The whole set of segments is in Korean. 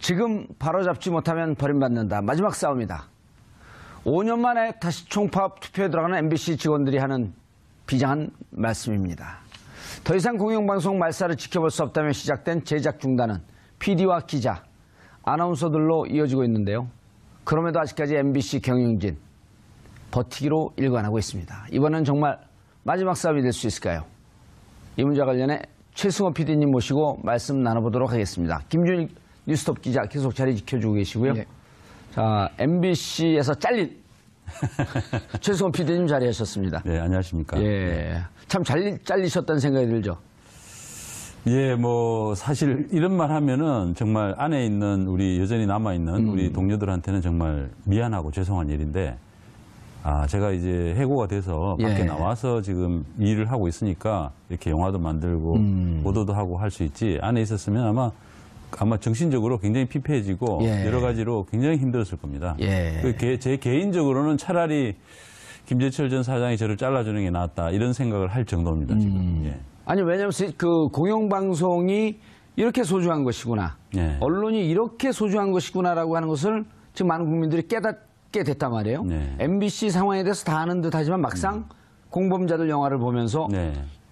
지금 바로잡지 못하면 버림받는다. 마지막 싸움이다. 5년 만에 다시 총파업 투표에 들어가는 MBC 직원들이 하는 비장한 말씀입니다. 더 이상 공영방송 말살을 지켜볼 수 없다며 시작된 제작 중단은 PD와 기자, 아나운서들로 이어지고 있는데요. 그럼에도 아직까지 MBC 경영진 버티기로 일관하고 있습니다. 이번엔 정말 마지막 싸움이 될 수 있을까요? 이 문제와 관련해 최승호 PD님 모시고 말씀 나눠보도록 하겠습니다. 김준일 뉴스톱 기자 계속 자리 지켜주고 계시고요. 네. 자, MBC에서 잘린 최승호 PD님 자리하셨습니다. 네, 안녕하십니까. 예, 참 잘리셨다는 생각이 들죠. 예, 뭐 사실 이런 말 하면은 정말 안에 있는 우리 여전히 남아 있는 우리 동료들한테는 정말 미안하고 죄송한 일인데, 제가 이제 해고가 돼서 밖에 나와서 지금 일을 하고 있으니까 이렇게 영화도 만들고 보도도 하고 할 수 있지, 안에 있었으면 아마 정신적으로 굉장히 피폐해지고 여러 가지로 굉장히 힘들었을 겁니다. 제 개인적으로는 차라리 김재철 전 사장이 저를 잘라주는 게 낫다, 이런 생각을 할 정도입니다. 지금. 아니, 왜냐하면 그 공영방송이 이렇게 소중한 것이구나, 언론이 이렇게 소중한 것이구나라고 하는 것을 지금 많은 국민들이 깨닫게 됐단 말이에요. MBC 상황에 대해서 다 아는 듯 하지만 막상 공범자들 영화를 보면서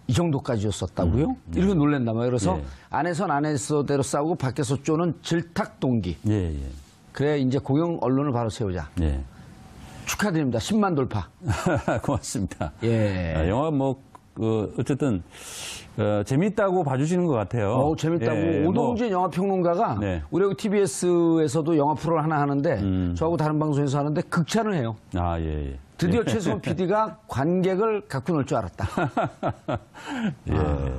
이 정도까지였었다고요? 이렇게 놀란단 말이에요. 그래서 안에선 안에서대로 싸우고 밖에서 쪼는 질탁 동기. 그래 이제 공영 언론을 바로 세우자. 축하드립니다. 10만 돌파. 고맙습니다. 영화 어쨌든 재밌다고 봐주시는 것 같아요. 재밌다고. 오동진 영화평론가가 우리 여기 TBS에서도 영화 프로를 하나 하는데 저하고 다른 방송에서 하는데 극찬을 해요. 드디어 최승호 PD가 관객을 갖고 놀 줄 알았다.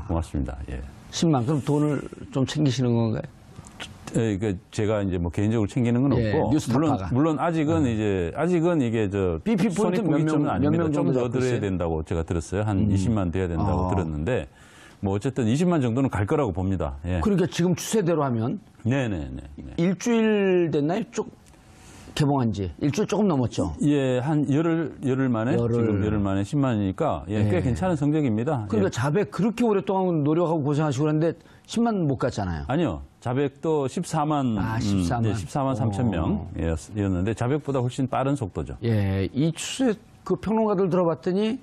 고맙습니다. 10만. 그럼 돈을 좀 챙기시는 건가요? 그러니까 제가 이제 뭐 개인적으로 챙기는 건 없고, 물론 아직은 이게 BP 포인트 몇 명, 아닙니다. 좀 더 들어야 된다고 제가 들었어요. 한 20만 돼야 된다고 들었는데, 뭐 어쨌든 20만 정도는 갈 거라고 봅니다. 그러니까 지금 추세대로 하면 일주일 됐나요? 개봉한 지 일주일 조금 넘었죠. 한 열흘 만에 지금 열흘 만에 10만이니까 꽤 괜찮은 성적입니다. 그러니까 자백 그렇게 오랫동안 노력하고 고생하시고 그랬는데 10만 못 갔잖아요. 아니요, 자백도 14만 14만 3천 명이었는데 자백보다 훨씬 빠른 속도죠. 이 추세 그 평론가들 들어봤더니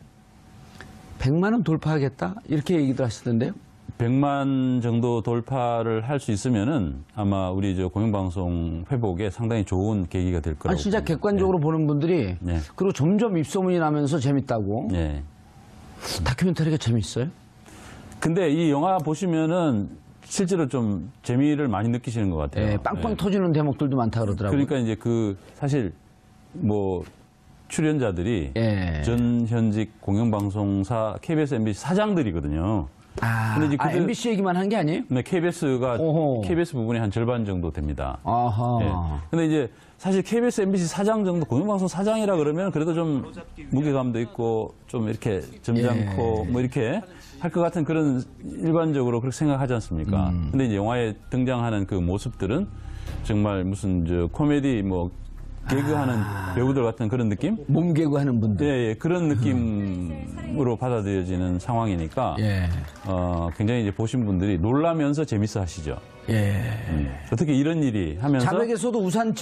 100만은 돌파하겠다 이렇게 얘기들 하시던데요. 100만 정도 돌파를 할 수 있으면은 아마 우리 공영방송 회복에 상당히 좋은 계기가 될 거라고. 진짜 봅니다. 객관적으로 보는 분들이 그리고 점점 입소문이 나면서 재밌다고. 다큐멘터리가 재밌어요? 근데 이 영화 보시면은 실제로 좀 재미를 많이 느끼시는 것 같아요. 빵빵 터지는 대목들도 많다 그러더라고요. 그러니까 이제 사실 출연자들이 전 현직 공영방송사 KBS, MBC 사장들이거든요. 근데 이제 MBC 얘기만 한 게 아니에요? 네, KBS 부분이 한 절반 정도 됩니다. 근데 이제 사실 KBS, MBC 사장 정도, 공영방송 사장이라 그러면 그래도 좀 무게감도 있고 좀 이렇게 점잖고 뭐 이렇게 할 것 같은 그런 일반적으로 그렇게 생각하지 않습니까? 근데 이제 영화에 등장하는 그 모습들은 정말 무슨 코미디 개그하는 배우들 같은 그런 느낌? 몸개그하는 분들. 그런 느낌으로 받아들여지는 상황이니까 굉장히 이제 보신 분들이 놀라면서 재밌어 하시죠. 어떻게 이런 일이 하면서. 자백에서도 우산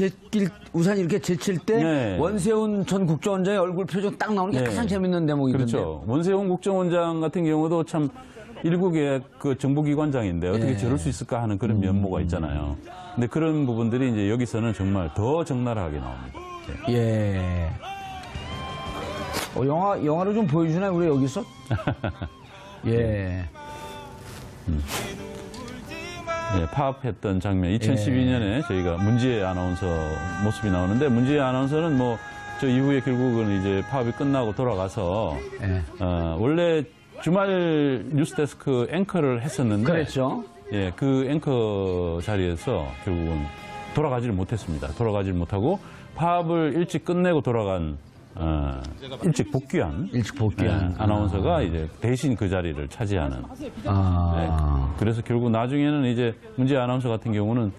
이렇게 제칠 때 원세훈 전 국정원장의 얼굴 표정 딱 나오는 게 가장 재밌는 대목이던데. 그렇죠. 원세훈 국정원장 같은 경우도 참 일국의 그 정보기관장인데 어떻게 저럴 수 있을까 하는 그런 면모가 있잖아요. 근데 그런 부분들이 이제 여기서는 정말 더 적나라하게 나옵니다. 영화를 좀 보여주나요, 우리 여기서? 파업했던 장면. 2012년에 저희가 문지혜 아나운서 모습이 나오는데, 문지혜 아나운서는 저 이후에 결국은 이제 파업이 끝나고 돌아가서 원래 주말 뉴스데스크 앵커를 했었는데, 그랬죠. 그 앵커 자리에서 결국은 돌아가지를 못했습니다. 돌아가지를 못하고 파업을 일찍 끝내고 돌아간 일찍 복귀한 아나운서가 이제 대신 그 자리를 차지하는. 그래서 결국 나중에는 이제 문지혜 아나운서 같은 경우는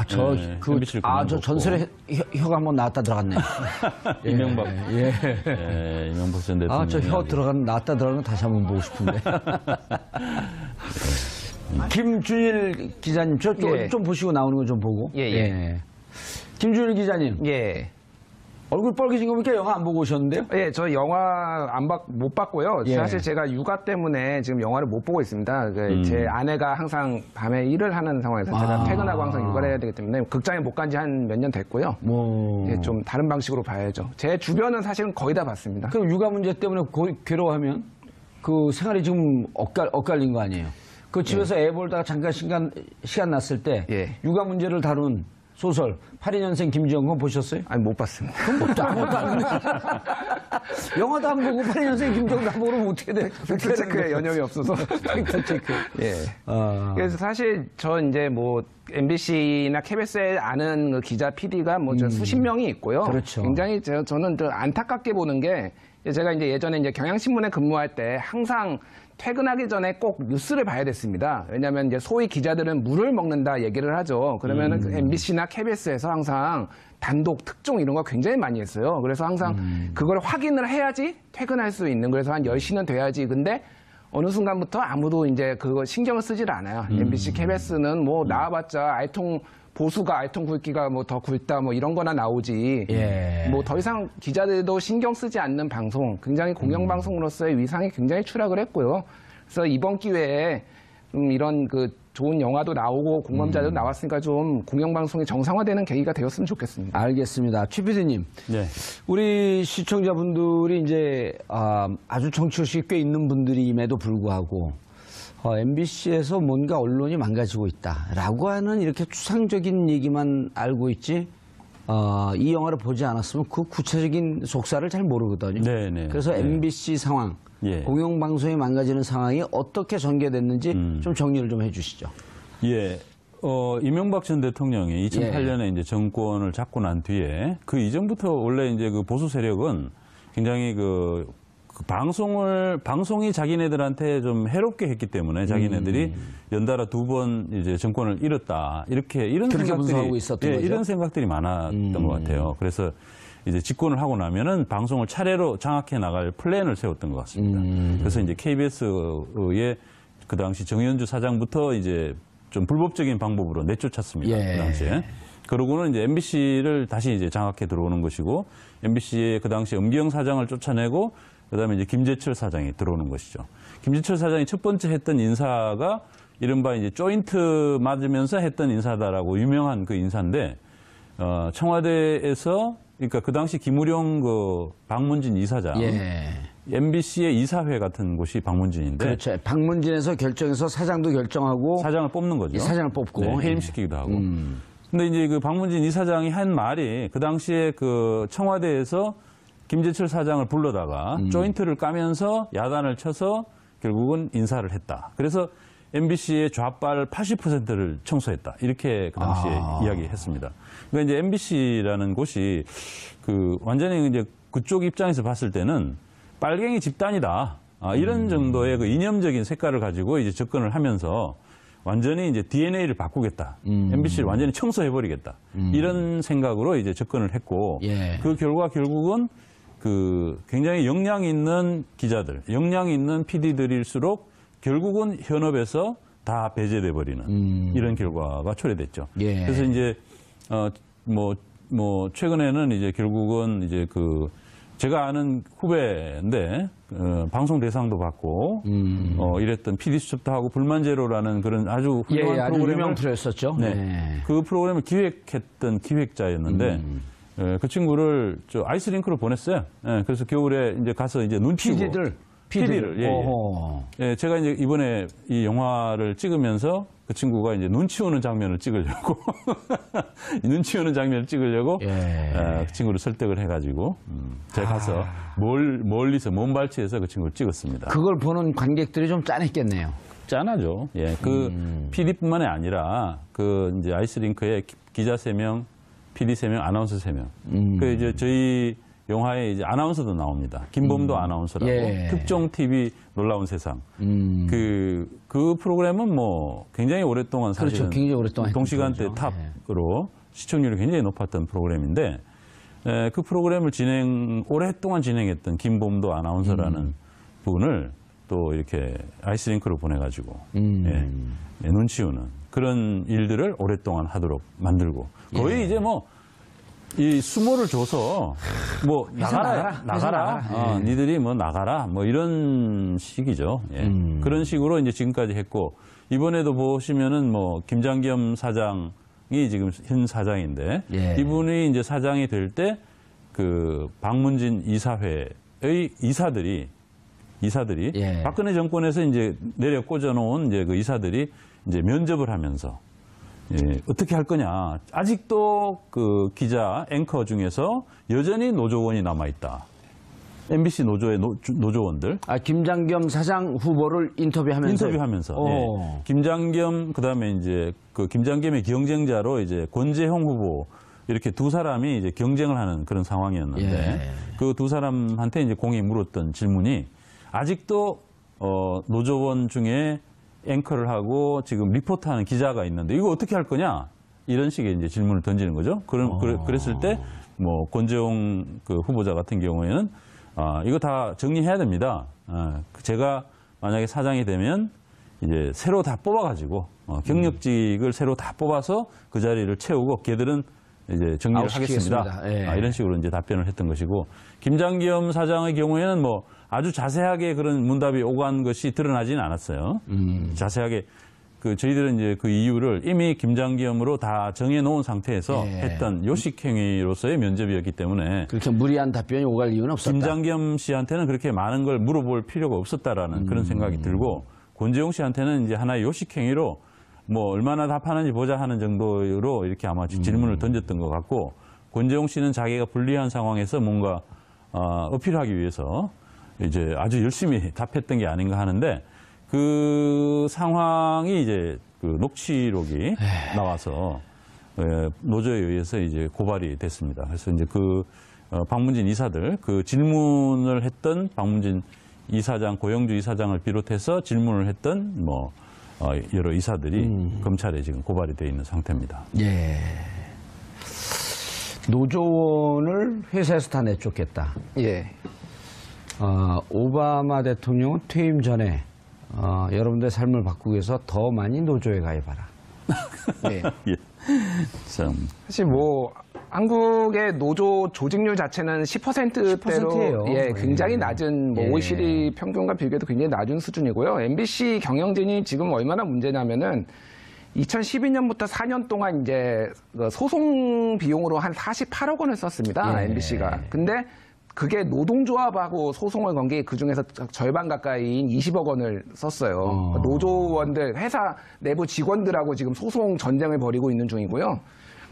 저 전설의 혀가 한번 나왔다 들어갔네요. 이명박. 이명박 전 대통령. 저 혀 나왔다 들어가는 거 다시 한번 보고 싶은데. 김준일 기자님, 예. 좀 보시고 나오는 거 좀 보고. 예. 김준일 기자님, 예. 얼굴 빨개진 거 보니까 영화 안 보고 오셨는데요? 예, 저 영화 못 봤고요. 예. 사실 제가 육아 때문에 지금 영화를 못 보고 있습니다. 제 아내가 항상 밤에 일을 하는 상황에서 제가 퇴근하고 항상 육아를 해야 되기 때문에 극장에 못 간 지 한 몇 년 됐고요. 예, 좀 다른 방식으로 봐야죠. 제 주변은 사실은 거의 다 봤습니다. 그럼 육아 문제 때문에 괴로워하면 그 생활이 지금 엇갈린 거 아니에요? 그 집에서 애 볼다가 잠깐 시간 났을 때 예. 육아 문제를 다룬 소설 82년생 김지영 건 보셨어요? 아니, 못 봤습니다. 아무것도 안 보네. 영화도 안 보고 82년생 김지영도 안 보고 그러면 어떻게 돼? 팩트체크에 연영이 없어서. 팩트체크. 예. 그래서 사실 저 이제 뭐 MBC나 KBS에 아는 그 기자 PD가 뭐 저 수십 명이 있고요. 그렇죠. 굉장히 저는 더 안타깝게 보는 게 제가 이제 예전에 이제 경향신문에 근무할 때 항상 퇴근하기 전에 꼭 뉴스를 봐야 됐습니다. 왜냐하면 이제 소위 기자들은 물을 먹는다 얘기를 하죠. 그러면은 그 MBC나 KBS에서 항상 단독 특종 이런 거 굉장히 많이 했어요. 그래서 항상 그걸 확인을 해야지 퇴근할 수 있는. 그래서 한 10시는 돼야지. 근데 어느 순간부터 아무도 이제 그거 신경을 쓰질 않아요. MBC, KBS는 뭐 나와봤자 보수가 알통 굵기가 뭐 더 굵다 뭐 이런 거나 나오지. 예. 뭐 더 이상 기자들도 신경 쓰지 않는 방송, 굉장히 공영방송으로서의 위상이 굉장히 추락을 했고요. 그래서 이번 기회에 이런 그 좋은 영화도 나오고 공범자도 나왔으니까 좀 공영방송이 정상화되는 계기가 되었으면 좋겠습니다. 알겠습니다. 최 PD님. 네. 우리 시청자분들이 이제 아주 정치의식이 꽤 있는 분들임에도 불구하고 MBC에서 뭔가 언론이 망가지고 있다라고 하는 이렇게 추상적인 얘기만 알고 있지 이 영화를 보지 않았으면 그 구체적인 속사를 잘 모르거든요. 네네. 그래서 MBC 상황, 예. 공영방송이 망가지는 상황이 어떻게 전개됐는지 좀 정리를 좀 해주시죠. 예. 이명박 전 대통령이 2008년에 이제 정권을 잡고 난 뒤에 그 이전부터 원래 이제 그 보수 세력은 굉장히 방송이 자기네들한테 좀 해롭게 했기 때문에 자기네들이 연달아 2번 이제 정권을 잃었다. 이런 그렇게 분석하고 있었던 거죠? 이런 생각들이 많았던 것 같아요. 그래서 이제 집권을 하고 나면은 방송을 차례로 장악해 나갈 플랜을 세웠던 것 같습니다. 그래서 이제 KBS의 그 당시 정현주 사장부터 이제 좀 불법적인 방법으로 내쫓았습니다. 예. 그 당시에. 그러고는 이제 MBC를 다시 이제 장악해 들어오는 것이고 MBC의 그 당시 엄기영 사장을 쫓아내고 그다음에 이제 김재철 사장이 들어오는 것이죠. 김재철 사장이 첫 번째 했던 인사가 이른바 이제 조인트 맞으면서 했던 인사다라고 유명한 그 인사인데 청와대에서 그러니까 그 당시 김우령 그 박문진 이사장 MBC의 이사회 같은 곳이 박문진인데 그렇죠. 박문진에서 결정해서 사장도 결정하고 사장을 뽑는 거죠. 사장을 뽑고 네, 해임시키기도 하고. 근데 이제 그 박문진 이사장이 한 말이 그 당시에 그 청와대에서 김재철 사장을 불러다가 조인트를 까면서 야단을 쳐서 결국은 인사를 했다. 그래서 MBC의 좌빨 80%를 청소했다. 이렇게 그 당시에 이야기했습니다. 그러니까 이제 MBC라는 곳이 그 완전히 이제 그쪽 입장에서 봤을 때는 빨갱이 집단이다. 이런 정도의 그 이념적인 색깔을 가지고 이제 접근을 하면서 완전히 이제 DNA를 바꾸겠다. MBC를 완전히 청소해버리겠다. 이런 생각으로 이제 접근을 했고 그 결과 결국은 그 굉장히 역량 있는 기자들, 역량 있는 PD들일수록 결국은 현업에서 다 배제돼 버리는 이런 결과가 초래됐죠. 그래서 이제 최근에는 이제 결국은 이제 그 제가 아는 후배인데 방송 대상도 받고 이랬던 PD 수첩도 하고 불만제로라는 그런 아주 훌륭한 프로그램을 유명 프로였었죠. 그 프로그램을 기획했던 기획자였는데 그 친구를 저 아이스링크로 보냈어요. 그래서 겨울에 이제 가서 이제 눈치고 PD를 제가 이제 이번에 이 영화를 찍으면서 그 친구가 이제 눈치 오는 장면을 찍으려고 눈치 오는 장면을 찍으려고 그 친구를 설득을 해가지고 제가 가서 멀리서 몸발치해서 그 친구를 찍었습니다. 그걸 보는 관객들이 좀 짠했겠네요. 짠하죠. 그 PD뿐만이 아니라 그 이제 아이스링크에 기자 3명, PD 3명, 아나운서 3명. 그 이제 저희 영화에 이제 아나운서도 나옵니다. 김범도 아나운서라고 특종 TV 놀라운 세상. 그 프로그램은 뭐 굉장히 오랫동안 사실은 굉장히 오랫동안 동시간대 탑으로 시청률이 굉장히 높았던 프로그램인데 그 프로그램을 오랫동안 진행했던 김범도 아나운서라는 분을 또 이렇게 아이스링크로 보내가지고 눈치 우는 그런 일들을 오랫동안 하도록 만들고 거의 이제 뭐 이 수모를 줘서 뭐 나가라. 니들이 뭐 나가라. 뭐 이런 식이죠. 그런 식으로 이제 지금까지 했고 이번에도 보시면은 뭐 김장겸 사장이 지금 현 사장인데 이분이 이제 사장이 될 때 그 박문진 이사회의 이사들이 박근혜 정권에서 이제 내려 꽂아놓은 이제 그 이사들이 이제 면접을 하면서 어떻게 할 거냐. 아직도 그 기자 앵커 중에서 여전히 노조원이 남아있다. MBC 노조의 노조원들. 김장겸 사장 후보를 인터뷰하면서. 김장겸, 그 다음에 이제 그 김장겸의 경쟁자로 이제 권재형 후보 이렇게 두 사람이 이제 경쟁을 하는 그런 상황이었는데 그 두 사람한테 이제 공이 물었던 질문이 아직도 노조원 중에 앵커를 하고 지금 리포트하는 기자가 있는데 이거 어떻게 할 거냐 이런 식의 이제 질문을 던지는 거죠. 그랬을 때 뭐 권재용 그 후보자 같은 경우에는 이거 다 정리해야 됩니다. 제가 만약에 사장이 되면 이제 새로 다 뽑아가지고 경력직을 새로 다 뽑아서 그 자리를 채우고 걔들은 이제 정리를 하겠습니다. 이런 식으로 이제 답변을 했던 것이고 김장겸 사장의 경우에는 뭐 아주 자세하게 그런 문답이 오간 것이 드러나지는 않았어요. 자세하게 그 저희들은 이제 그 이유를 이미 김장겸으로 다 정해놓은 상태에서 했던 요식행위로서의 면접이었기 때문에 그렇게 무리한 답변이 오갈 이유는 없었다. 김장겸 씨한테는 그렇게 많은 걸 물어볼 필요가 없었다라는 그런 생각이 들고 권재용 씨한테는 이제 하나의 요식행위로 뭐 얼마나 답하는지 보자 하는 정도로 이렇게 아마 질문을 던졌던 것 같고 권재용 씨는 자기가 불리한 상황에서 뭔가 어필하기 위해서 이제 아주 열심히 답했던 게 아닌가 하는데 그 상황이 이제 그 녹취록이 나와서 노조에 의해서 이제 고발이 됐습니다. 그래서 이제 그 박문진 이사들 그 질문을 했던 박문진 이사장, 고영주 이사장을 비롯해서 질문을 했던 뭐 여러 이사들이 검찰에 지금 고발이 돼 있는 상태입니다. 노조원을 회사에서 다 내쫓겠다. 오바마 대통령은 퇴임 전에 여러분들의 삶을 바꾸기 위해서 더 많이 노조에 가입하라. 참. 사실 뭐 한국의 노조 조직률 자체는 10%대로 10%예요. 굉장히 낮은 뭐 OECD 평균과 비교해도 굉장히 낮은 수준이고요. MBC 경영진이 지금 얼마나 문제냐면은 2012년부터 4년 동안 이제 소송 비용으로 한 48억 원을 썼습니다. MBC가. 근데 그게 노동조합하고 소송을 건 게 그중에서 절반 가까이인 20억 원을 썼어요. 노조원들, 회사 내부 직원들하고 지금 소송 전쟁을 벌이고 있는 중이고요.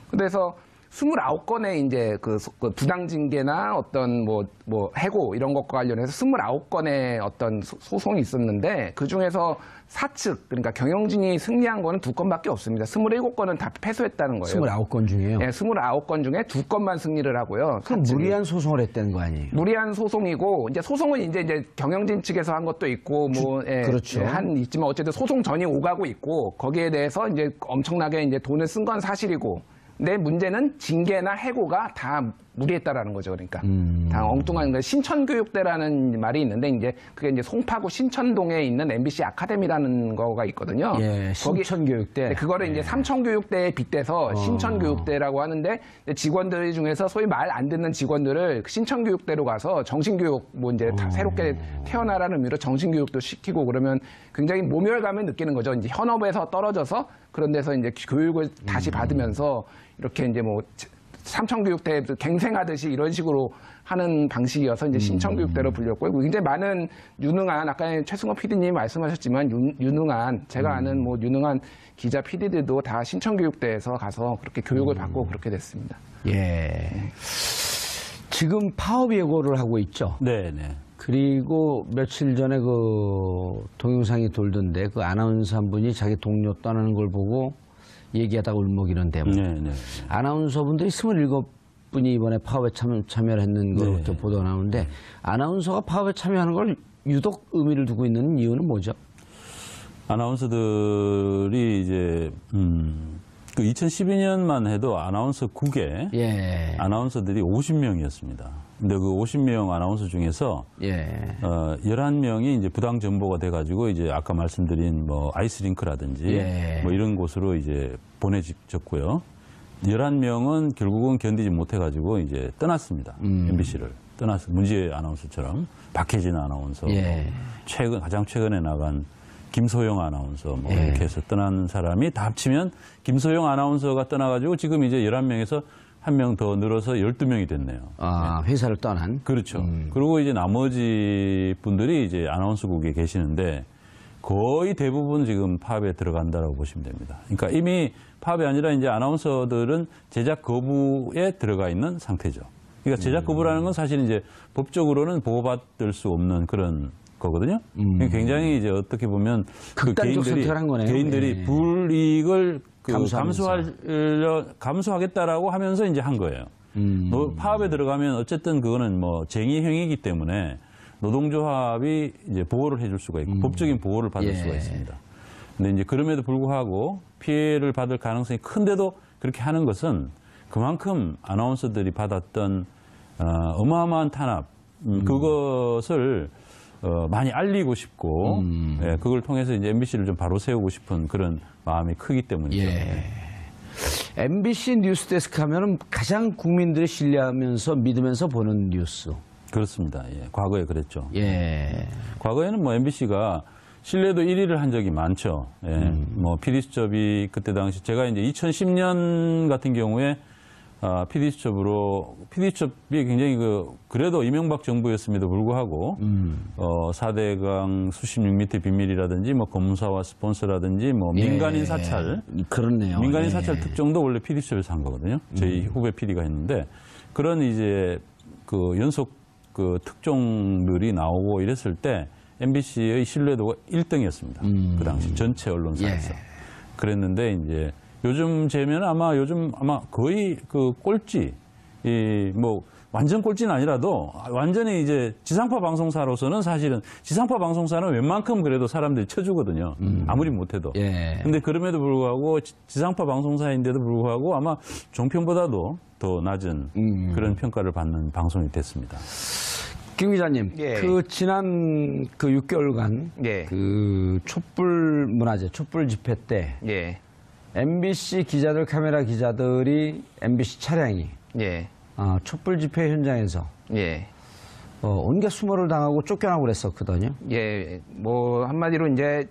그래서 29건의 이제 그 부당징계나 어떤 뭐 해고 이런 것과 관련해서 29건의 어떤 소송이 있었는데 그 중에서 사측, 그러니까 경영진이 승리한 거는 2건밖에 없습니다. 27건은 다 패소했다는 거예요. 29건 중에요? 29건 중에 2건만 승리를 하고요. 그럼 무리한 소송을 했다는 거 아니에요? 무리한 소송이고, 이제 소송은 이제 경영진 측에서 한 것도 있고, 그렇죠. 있지만 어쨌든 소송 전이 오가고 있고, 거기에 대해서 이제 엄청나게 이제 돈을 쓴 건 사실이고, 근데 문제는 징계나 해고가 다 무리했다라는 거죠. 그러니까 다 엉뚱한 신천교육대라는 말이 있는데 이제 그게 이제 송파구 신천동에 있는 MBC 아카데미라는 거가 있거든요. 신천교육대. 그거를 이제 삼천교육대에 빗대서 신천교육대라고 하는데 직원들 중에서 소위 말 안 듣는 직원들을 신천교육대로 가서 정신교육 뭐 이제 다 새롭게 태어나라는 의미로 정신교육도 시키고 그러면 굉장히 모멸감을 느끼는 거죠. 이제 현업에서 떨어져서 그런 데서 이제 교육을 다시 받으면서 이렇게 이제 뭐 삼천교육대 갱생하듯이 이런 식으로 하는 방식이어서 이제 신천교육대로 불렸고 굉장히 많은 유능한 아까 최승호 PD님이 말씀하셨지만 유능한 제가 아는 뭐 유능한 기자 PD들도 다 신천교육대에서 가서 그렇게 교육을 받고 그렇게 됐습니다. 지금 파업 예고를 하고 있죠. 네네. 그리고 며칠 전에 그 동영상이 돌던데 그 아나운서 한 분이 자기 동료 떠나는 걸 보고 얘기하다가 울먹이는데 아나운서분들이 27분이 이번에 파업에 참여를 했는 걸로 보도가 나오는데 아나운서가 파업에 참여하는 걸 유독 의미를 두고 있는 이유는 뭐죠? 아나운서들이 이제 그 2012년만 해도 아나운서국에 아나운서들이 50명이었습니다. 근데 그 50명 아나운서 중에서 예. 11명이 이제 부당 정보가 돼가지고 이제 아까 말씀드린 뭐 아이스링크라든지 예. 뭐 이런 곳으로 이제 보내졌고요. 11명은 결국은 견디지 못해가지고 이제 떠났습니다. MBC를 문지혜 아나운서처럼 박혜진 아나운서, 예. 가장 최근에 나간 김소영 아나운서 뭐 예. 이렇게 해서 떠난 사람이 다 합치면 김소영 아나운서가 떠나가지고 지금 이제 11명에서 한 명 더 늘어서 12명이 됐네요. 아, 회사를 떠난. 그렇죠. 그리고 이제 나머지 분들이 이제 아나운서국에 계시는데 거의 대부분 지금 파업에 들어간다라고 보시면 됩니다. 그러니까 이미 파업이 아니라 이제 아나운서들은 제작 거부에 들어가 있는 상태죠. 그러니까 제작 거부라는 건 사실 이제 법적으로는 보호받을 수 없는 그런 거거든요. 굉장히 이제 어떻게 보면 그 극단적 선택을 한 거네요. 개인들이 예. 불이익을 감수하면서. 감수하겠다라고 하면서 이제 한 거예요. 파업에 들어가면 어쨌든 그거는 뭐 쟁의행위이기 때문에 노동조합이 이제 보호를 해줄 수가 있고 법적인 보호를 받을 예. 수가 있습니다. 근데 이제 그럼에도 불구하고 피해를 받을 가능성이 큰데도 그렇게 하는 것은 그만큼 아나운서들이 받았던 어마어마한 탄압 그것을 많이 알리고 싶고 예, 그걸 통해서 이제 MBC를 좀 바로 세우고 싶은 그런 마음이 크기 때문이죠. 예. MBC 뉴스데스크 하면은 가장 국민들이 신뢰하면서 믿으면서 보는 뉴스. 그렇습니다. 예, 과거에 그랬죠. 예. 과거에는 뭐 MBC가 신뢰도 1위를 한 적이 많죠. 예, 뭐 PD수첩이 그때 당시 제가 이제 2010년 같은 경우에 PD수첩이 굉장히 그래도 이명박 정부였음에도 불구하고 4대강 수십 6m 비밀이라든지 뭐 검사와 스폰서라든지 뭐 민간인 사찰 그렇네요. 민간인 예. 사찰 특종도 원래 PD수첩에서 한 거거든요. 저희 후배 PD가 했는데 그런 이제 그 연속 그 특종들이 나오고 이랬을 때 MBC의 신뢰도가 1등이었습니다. 그 당시 전체 언론사에서. 예. 그랬는데 이제 요즘 재면 아마 거의 그 꼴찌, 뭐 완전 꼴찌는 아니라도 완전히 이제 지상파 방송사로서는 사실은 지상파 방송사는 웬만큼 그래도 사람들이 쳐주거든요. 아무리 못해도. 예. 근데 그럼에도 불구하고 지상파 방송사인데도 불구하고 아마 종편보다도 더 낮은 그런 평가를 받는 방송이 됐습니다. 김 기자님, 예. 그 지난 그 6개월간 예. 그 촛불 문화제, 촛불 집회 때 예. MBC 기자들, 카메라 기자들이 MBC 차량이 예. 촛불 집회 현장에서 예. 온갖 수모를 당하고 쫓겨나고 그랬었거든요. 예. 뭐 한마디로 이제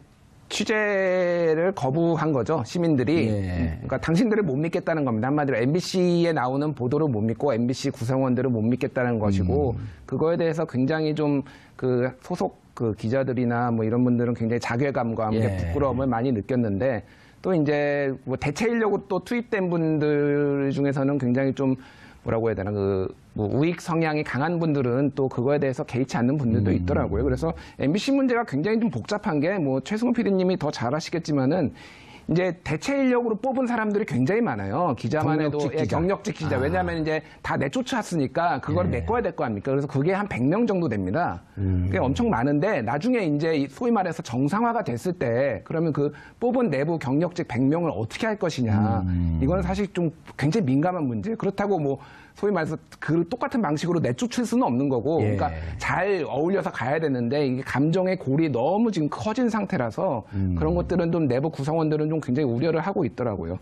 취재를 거부한 거죠, 시민들이. 예. 그러니까 당신들을 못 믿겠다는 겁니다. 한마디로 MBC에 나오는 보도를 못 믿고 MBC 구성원들을 못 믿겠다는 것이고, 그거에 대해서 굉장히 좀 그 소속 그 기자들이나 뭐 이런 분들은 굉장히 자괴감과 함께 예. 부끄러움을 많이 느꼈는데, 또 이제 뭐 대체 인력으로 또 투입된 분들 중에서는 굉장히 좀 뭐라고 해야 되나, 뭐 우익 성향이 강한 분들은 또 그거에 대해서 개의치 않는 분들도 있더라고요. 그래서 MBC 문제가 굉장히 좀 복잡한 게, 뭐 최승호 PD님이 더 잘 아시겠지만은 이제 대체 인력으로 뽑은 사람들이 굉장히 많아요. 기자만 해도 경력직 기자. 경력직 기자. 왜냐하면 이제 다 내쫓았으니까 그걸 메꿔야 될 거 아닙니까? 그래서 그게 한 100명 정도 됩니다. 그게 엄청 많은데 나중에 이제 소위 말해서 정상화가 됐을 때 그러면 그 뽑은 내부 경력직 100명을 어떻게 할 것이냐. 이건 사실 좀 굉장히 민감한 문제. 그렇다고 뭐 소위 말해서 그 똑같은 방식으로 내쫓을 수는 없는 거고, 예. 그러니까 잘 어울려서 가야 되는데 이게 감정의 골이 너무 지금 커진 상태라서 그런 것들은 좀 내부 구성원들은 좀 굉장히 우려를 하고 있더라고요.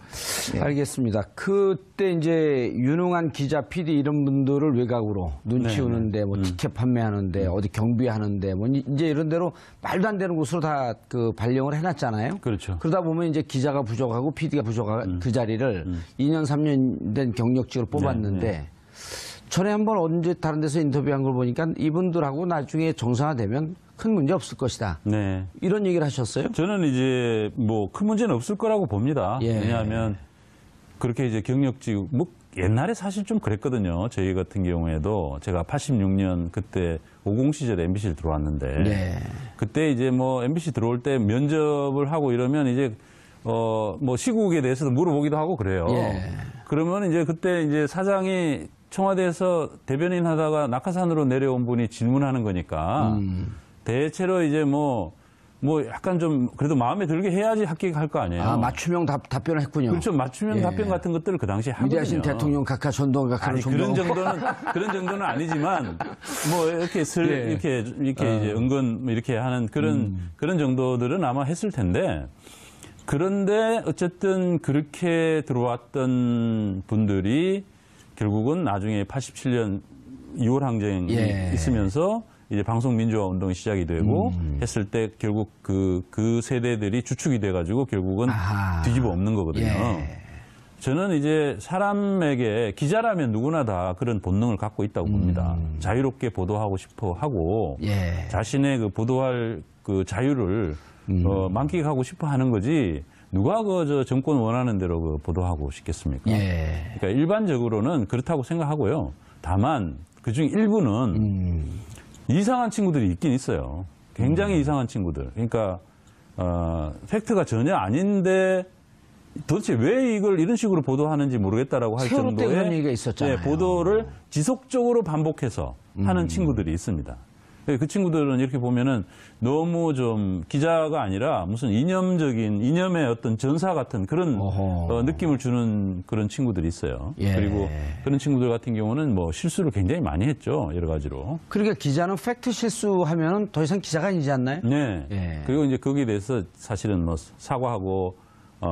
예. 알겠습니다. 그때 이제 유능한 기자, PD 이런 분들을 외곽으로 눈치 네, 오는데 뭐 티켓 판매하는데 어디 경비하는데 뭐 이제 이런 데로 말도 안 되는 곳으로 다 그 발령을 해놨잖아요. 그렇죠. 그러다 보면 이제 기자가 부족하고 PD가 부족한 그 자리를 2년, 3년 된 경력직으로 뽑았는데 네. 전에 한번 언제 다른 데서 인터뷰한 걸 보니까 이분들하고 나중에 정상화되면 큰 문제 없을 것이다. 네. 이런 얘기를 하셨어요? 저는 이제 뭐 큰 문제는 없을 거라고 봅니다. 예. 왜냐하면 그렇게 이제 경력직, 뭐 옛날에 사실 좀 그랬거든요. 저희 같은 경우에도 제가 86년 그때 50 시절에 MBC를 들어왔는데 네. 그때 이제 뭐 MBC 들어올 때 면접을 하고 이러면 이제 뭐 시국에 대해서도 물어보기도 하고 그래요. 예. 그러면 이제 그때 이제 사장이 청와대에서 대변인 하다가 낙하산으로 내려온 분이 질문하는 거니까 대체로 이제 뭐 뭐 약간 좀 그래도 마음에 들게 해야지 합격할 거 아니에요. 아, 맞춤형 답변을 했군요. 그렇죠. 맞춤형 예. 답변 같은 것들을 그 당시에 하거든요. 위대하신 대통령 각하 전동 각하로 아니, 그런 정도는 아니지만 뭐 이렇게 예. 이렇게 이제 은근 이렇게 하는 그런 정도들은 아마 했을 텐데, 그런데 어쨌든 그렇게 들어왔던 분들이 결국은 나중에 87년 2월 항쟁이 예. 있으면서 이제 방송민주화 운동이 시작이 되고 했을 때 결국 그 세대들이 주축이 돼가지고 결국은 아하. 뒤집어 엎는 거거든요. 예. 저는 이제 사람에게 기자라면 누구나 다 그런 본능을 갖고 있다고 봅니다. 자유롭게 보도하고 싶어 하고 예. 자신의 그 보도할 그 자유를 만끽하고 싶어 하는 거지 누가 저 정권 원하는 대로 그 보도하고 싶겠습니까? 예. 그러니까 일반적으로는 그렇다고 생각하고요. 다만 그중 일부는 이상한 친구들이 있긴 있어요. 굉장히 이상한 친구들. 그러니까 팩트가 전혀 아닌데 도대체 왜 이걸 이런 식으로 보도하는지 모르겠다라고 할 세월호 때 그런 정도의 얘기가 있었잖아요. 보도를 지속적으로 반복해서 하는 친구들이 있습니다. 그 친구들은 이렇게 보면은 너무 좀 기자가 아니라 무슨 이념의 어떤 전사 같은 그런 느낌을 주는 그런 친구들이 있어요. 예. 그리고 그런 친구들 같은 경우는 뭐 실수를 굉장히 많이 했죠. 여러 가지로. 그러니까 기자는 팩트 실수하면 더 이상 기자가 아니지 않나요? 네. 예. 그리고 이제 거기에 대해서 사실은 뭐 사과하고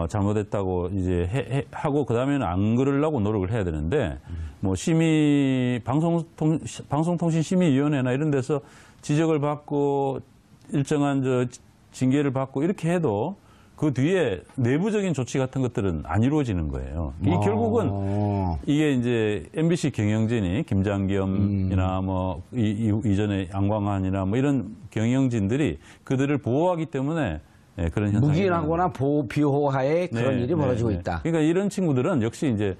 잘못했다고 이제 하고 그다음에는 안 그러려고 노력을 해야 되는데 뭐 방송통신심의위원회나 이런 데서 지적을 받고 일정한 징계를 받고 이렇게 해도 그 뒤에 내부적인 조치 같은 것들은 안 이루어지는 거예요. 이 결국은 이게 이제 MBC 경영진이 김장겸이나 뭐 이전에 양광환이나 뭐 이런 경영진들이 그들을 보호하기 때문에 그런 현상이 묵인하거나 비호하에 그런 일이 벌어지고 있다. 그러니까 이런 친구들은 역시 이제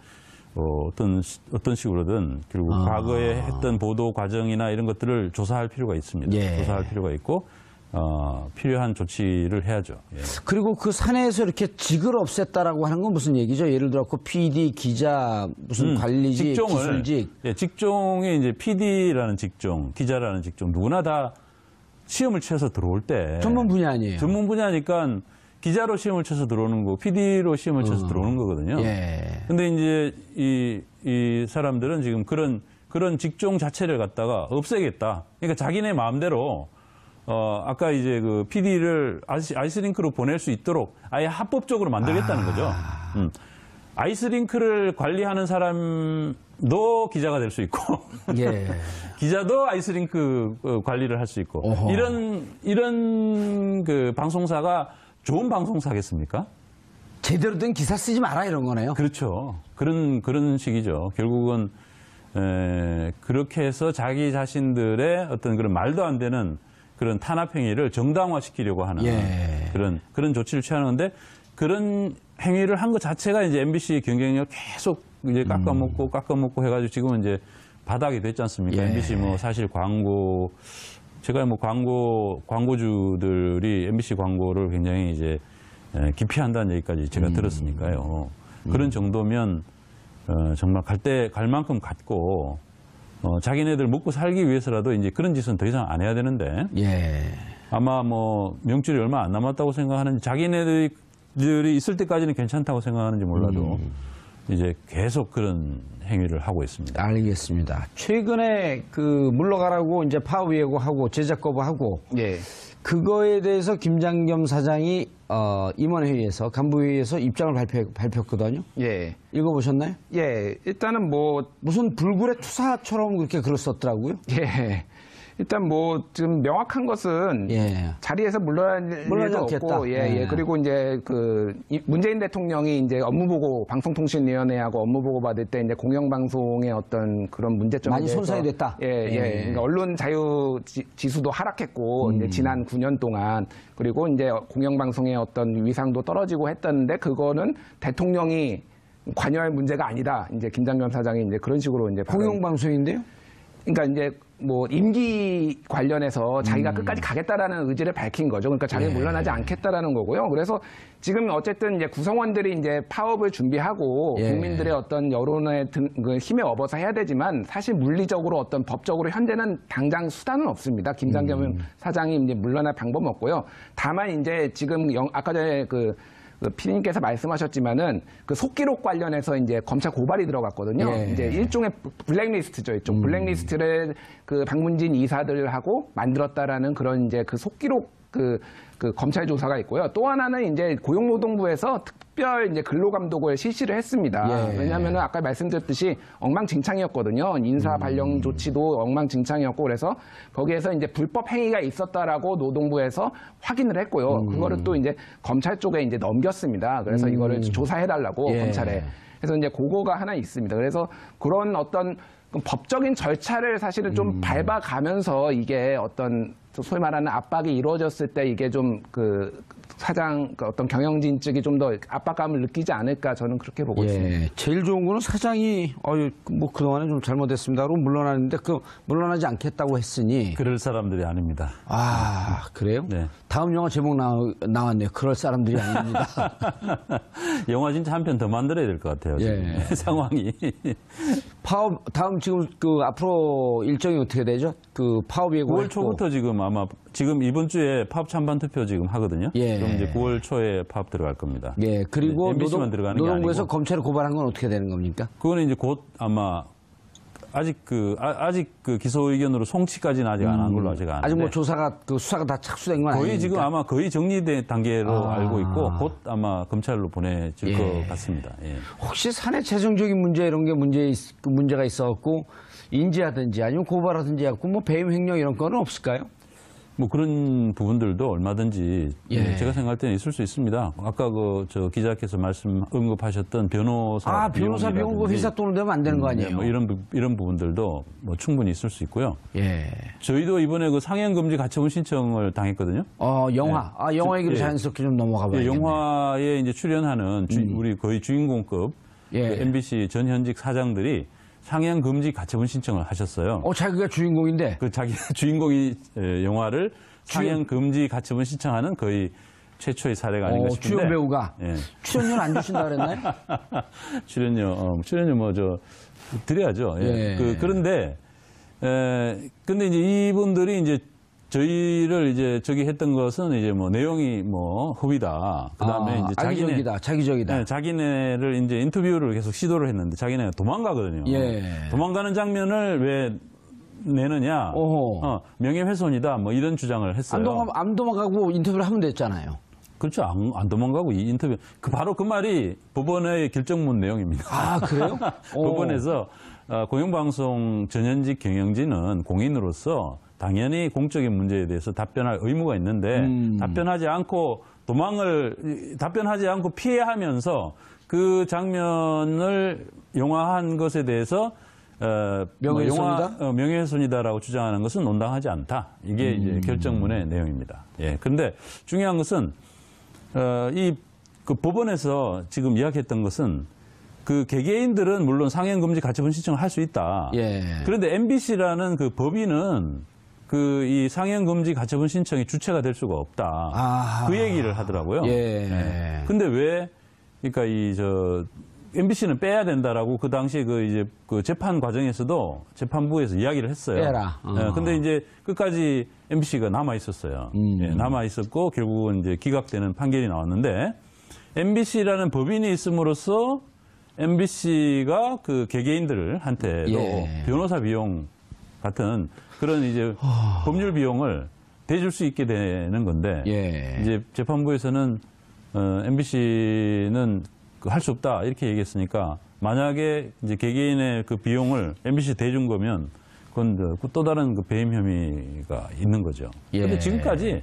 어떤 식으로든 결국 과거에 했던 보도 과정이나 이런 것들을 조사할 필요가 있습니다. 예. 조사할 필요가 있고 필요한 조치를 해야죠. 예. 그리고 그 사내에서 이렇게 직을 없앴다라고 하는 건 무슨 얘기죠? 예를 들어 그 PD, 기자, 무슨 관리직, 기술직. 예, 직종이 이제 PD라는 직종, 기자라는 직종 누구나 다 시험을 쳐서 들어올 때 전문 분야 아니에요? 전문 분야니까 기자로 시험을 쳐서 들어오는 거, PD로 시험을 쳐서 들어오는 거거든요. 예. 근데 이제 이 사람들은 지금 그런 직종 자체를 갖다가 없애겠다. 그러니까 자기네 마음대로 아까 이제 그 PD를 아이스링크로 보낼 수 있도록 아예 합법적으로 만들겠다는 거죠. 아이스링크를 관리하는 사람도 기자가 될 수 있고, 예. 기자도 아이스링크 관리를 할 수 있고, 어허. 이런 그 방송사가 좋은 방송사겠습니까? 제대로 된 기사 쓰지 마라 이런 거네요. 그렇죠. 그런 식이죠. 결국은 그렇게 해서 자기 자신들의 어떤 그런 말도 안 되는 그런 탄압 행위를 정당화시키려고 하는 예. 그런 조치를 취하는 건데 그런 행위를 한 것 자체가 이제 MBC 경쟁력 계속 이제 깎아먹고 해가지고 지금은 이제 바닥이 됐지 않습니까? 예. MBC 뭐 사실 제가 뭐 광고주들이 MBC 광고를 굉장히 이제 기피한다는 얘기까지 제가 들었으니까요. 그런 정도면 정말 갈 만큼 갔고 자기네들 먹고 살기 위해서라도 이제 그런 짓은 더 이상 안 해야 되는데 예. 아마 뭐 명줄이 얼마 안 남았다고 생각하는 자기네들이 있을 때까지는 괜찮다고 생각하는지 몰라도 이제 계속 그런 행위를 하고 있습니다. 알겠습니다. 최근에 그 물러가라고 이제 파업 예고하고 제작 거부하고 예. 그거에 대해서 김장겸 사장이 임원회의에서 간부회의에서 입장을 발표했거든요. 예. 읽어보셨나요? 예. 일단은 뭐 무슨 불굴의 투사처럼 그렇게 글을 썼더라고요. 예. 일단 뭐 지금 명확한 것은 예. 자리에서 물러날 물러나지 일도 않겠다. 없고 예. 그리고 이제 문재인 대통령이 이제 업무보고 방송통신위원회하고 업무보고 받을 때 이제 공영방송의 어떤 그런 문제점에 많이 대해서 손상이 됐다. 예. 그러니까 언론 자유 지수도 하락했고 이제 지난 9년 동안 그리고 이제 공영방송의 어떤 위상도 떨어지고 했었는데 그거는 대통령이 관여할 문제가 아니다. 이제 김장겸 사장이 이제 그런 식으로 이제 공영방송인데요? 그러니까 이제 뭐 임기 관련해서 자기가 끝까지 가겠다라는 의지를 밝힌 거죠. 그러니까 자기는 물러나지 않겠다라는 거고요. 그래서 지금 어쨌든 이제 구성원들이 이제 파업을 준비하고 국민들의 어떤 여론의 그 힘에 업어서 해야 되지만 사실 물리적으로 어떤 법적으로 현재는 당장 수단은 없습니다. 김장겸 사장이 이제 물러날 방법은 없고요. 다만 이제 지금 아까 전에 그 피디님께서 말씀하셨지만은 그 속기록 관련해서 이제 검찰 고발이 들어갔거든요. 이제 일종의 블랙리스트죠. 일종 블랙리스트를 그 박문진 이사들하고 만들었다라는 그런 이제 그 속기록 그 검찰 조사가 있고요. 또 하나는 이제 고용노동부에서 특별 이제 근로감독을 실시를 했습니다. 왜냐하면 아까 말씀드렸듯이 엉망진창이었거든요. 인사 발령 조치도 엉망진창이었고 그래서 거기에서 이제 불법 행위가 있었다라고 노동부에서 확인을 했고요. 그거를 또 이제 검찰 쪽에 이제 넘겼습니다. 그래서 이거를 조사해달라고 검찰에. 그래서 이제 그거가 하나 있습니다. 그래서 그런 어떤 법적인 절차를 사실은 좀 밟아가면서 이게 어떤 소위 말하는 압박이 이루어졌을 때 이게 좀 그 사장 어떤 경영진 측이 좀 더 압박감을 느끼지 않을까 저는 그렇게 보고 있습니다. 제일 좋은 거는 사장이 뭐 그동안에 좀 잘못했습니다. 그럼 물러나는데 물러나지 않겠다고 했으니 그럴 사람들이 아닙니다. 아 그래요? 네. 다음 영화 제목 나왔네요. 그럴 사람들이 아닙니다. 영화 진짜 한 편 더 만들어야 될 것 같아요. 지금. 상황이. 파업 다음 지금 그 앞으로 일정이 어떻게 되죠? 그 파업 예고 9월 초부터 지금 아마 지금 이번 주에 파업 찬반 투표 지금 하거든요. 그럼 이제 9월 초에 파업 들어갈 겁니다. 그리고 MBC만 들어가는 게 노동부에서 아니고. 검찰에 고발한 건 어떻게 되는 겁니까? 그거는 이제 곧 아마 아직 그 기소 의견으로 송치까지는 아직 안 한 걸로 제가 아는데. 아직 뭐 조사가 수사가 다 착수된 건 거의 아니니까. 지금 아마 거의 정리된 단계로 알고 있고 곧 아마 검찰로 보내질 것 같습니다. 혹시 사내 재정적인 문제 이런 게 문제가 있어갖고 인지하든지 아니면 고발하든지 해갖고 뭐 배임 횡령 이런 거는 없을까요? 뭐 그런 부분들도 얼마든지 제가 생각할 때는 있을 수 있습니다. 아까 저 기자께서 언급하셨던 변호사 비용 그 회사 돈을 내면 안 되는 거 아니에요? 뭐 이런 부분들도 뭐 충분히 있을 수 있고요. 저희도 이번에 그 상영금지 가처분 신청을 당했거든요. 영화. 영화 얘기를 자연스럽게 좀 넘어가 봐야겠네요. 영화에 이제 출연하는 우리 거의 주인공급 그 MBC 전현직 사장들이 상영 금지 가처분 신청을 하셨어요. 자기가 주인공인데? 그 자기 주인공이 영화를 상영 금지 가처분 신청하는 거의 최초의 사례가 아닌가 싶은데. 주연 배우가? 출연료는 안 주신다 그랬나요? 출연료 뭐 드려야죠. 그런데 근데 이제 이분들이 이제 저희를 이제 했던 것은 이제 뭐 내용이 뭐 허위다. 그다음에 이제 자기적이다. 자기네를 이제 인터뷰를 계속 시도를 했는데 자기네가 도망가거든요. 도망가는 장면을 왜 내느냐? 명예훼손이다. 뭐 이런 주장을 했어요. 안 도망가고 인터뷰를 하면 됐잖아요. 그렇죠. 안 도망가고 이 인터뷰 바로 그 말이 법원의 결정문 내용입니다. 그래요? 법원에서 공영방송 전현직 경영진은 공인으로서 당연히 공적인 문제에 대해서 답변할 의무가 있는데 답변하지 않고 피해하면서 그 장면을 용화한 것에 대해서 명예훼손이다라고 주장하는 것은 온당하지 않다. 이게 이제 결정문의 내용입니다. 그런데 중요한 것은 그 법원에서 지금 이야기했던 것은 그 개개인들은 물론 상영금지 가처분 신청을 할 수 있다. 그런데 MBC라는 그 법인은 이 상영금지 가처분 신청이 주체가 될 수가 없다. 그 얘기를 하더라고요. 근데 왜, 그러니까 MBC는 빼야 된다라고 그 당시에 그 재판 과정에서도 재판부에서 이야기를 했어요. 빼라. 근데 이제 끝까지 MBC가 남아 있었어요. 남아 있었고 결국은 이제 기각되는 판결이 나왔는데 MBC라는 법인이 있음으로써 MBC가 그 개개인들한테도 변호사 비용 같은 그런 이제 법률 비용을 대줄 수 있게 되는 건데 이제 재판부에서는 MBC는 할 수 없다 이렇게 얘기했으니까 만약에 이제 개개인의 그 비용을 MBC 대준 거면 그건 또 다른 그 배임 혐의가 있는 거죠. 그런데 지금까지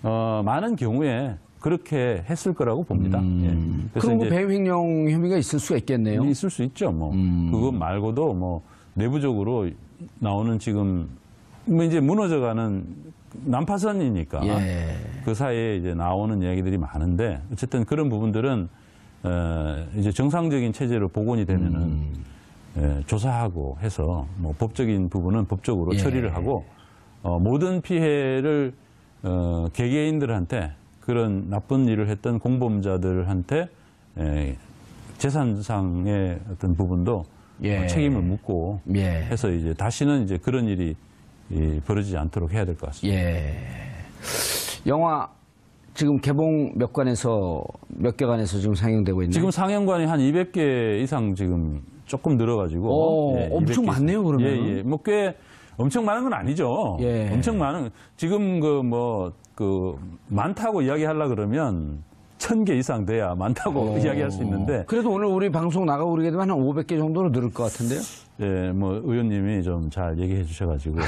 많은 경우에 그렇게 했을 거라고 봅니다. 그래서 그럼 배임 횡령 혐의가 있을 수가 있겠네요. 있을 수 있죠. 뭐 그것 말고도 뭐 내부적으로 나오는 지금 뭐 이제 무너져가는 난파선이니까 그 사이에 이제 나오는 이야기들이 많은데 어쨌든 그런 부분들은 이제 정상적인 체제로 복원이 되면은 조사하고 해서 뭐 법적인 부분은 법적으로 처리를 하고 모든 피해를 개개인들한테 그런 나쁜 일을 했던 공범자들한테 재산상의 어떤 부분도 책임을 묻고 해서 이제 다시는 이제 그런 일이 벌어지지 않도록 해야 될 것 같습니다. 영화 지금 개봉 몇 개관에서 지금 상영되고 있나요? 지금 상영관이 한 200개 이상 지금 조금 늘어가지고 엄청 200개 많네요, 그러면. 뭐 꽤 엄청 많은 건 아니죠. 엄청 많은 지금 많다고 이야기하려 그러면 1000개 이상 돼야 많다고 이야기할 수 있는데. 그래도 오늘 우리 방송 나가고 그러게 되면 한 500개 정도로 늘을 것 같은데요? 뭐 의원님이 좀 잘 얘기해 주셔가지고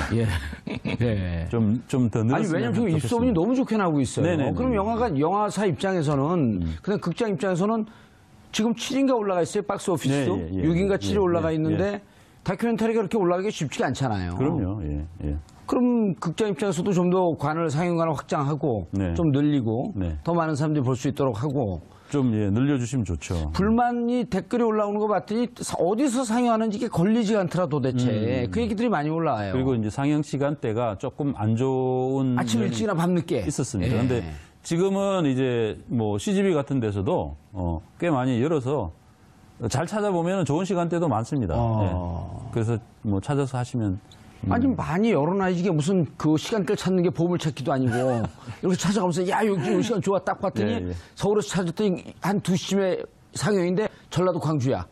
좀 더 늘었으면 아니 왜냐면 지금 입소문이 너무 좋게 나오고 있어요. 네네. 그럼 영화사 입장에서는 그냥 극장 입장에서는 지금 7인가 올라가 있어요. 박스 오피스도 6인가 7이 올라가 있는데 다큐멘터리가 그렇게 올라가기 쉽지가 않잖아요. 그럼요. 그럼 극장 입장에서도 좀 더 상영관을 확장하고 좀 늘리고 더 많은 사람들이 볼 수 있도록 하고 좀 늘려주시면 좋죠. 불만이 댓글이 올라오는 거 봤더니 어디서 상영하는지 이게 걸리지가 않더라 도대체. 그 얘기들이 많이 올라와요. 그리고 이제 상영 시간대가 조금 안 좋은 아침 일찍이나 밤 늦게 있었습니다. 그런데 지금은 이제 뭐 CGV 같은 데서도 꽤 많이 열어서 잘 찾아보면 좋은 시간대도 많습니다. 그래서 뭐 찾아서 하시면 아니 많이 열어놔야지 이게 무슨 그 시간대를 찾는 게 보물찾기도 아니고 이렇게 찾아가면서 야 여기 시간 좋아 딱 봤더니 서울에서 찾았더니 한 2시쯤에 상영인데 전라도 광주야.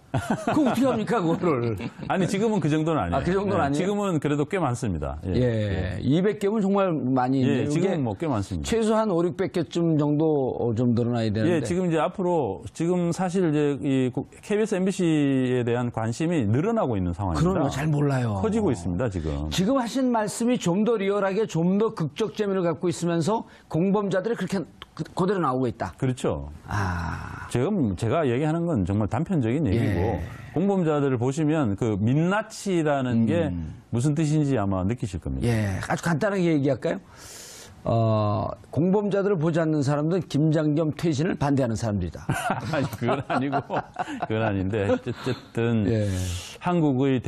그거 어떻게 합니까 그거를. 아니 지금은 그 정도는 아니에요. 그 정도는 아니에요? 지금은 그래도 꽤 많습니다. 200개면 정말 많이 있는데 지금은 뭐 꽤 많습니다. 최소한 500개쯤 정도 좀 늘어나야 되는데. 지금 이제 앞으로 지금 사실 이제 이 KBS, MBC에 대한 관심이 늘어나고 있는 상황입니다. 그런 거 잘 몰라요. 커지고 있습니다, 지금. 지금 하신 말씀이 좀 더 리얼하게 좀 더 극적 재미를 갖고 있으면서 공범자들이 그렇게 그대로 나오고 있다. 그렇죠. 제가 얘기하는 건 정말 단편적인 얘기고 공범자들을 보시면 그 민낯이라는 게 무슨 뜻인지 아마 느끼실 겁니다. 아주 간단하게 얘기할까요? 공범자들을 보지 않는 사람들은 김장겸 퇴진을 반대하는 사람들이다. 아니, 그건 아니고, 그건 아닌데, 어쨌든, 한국의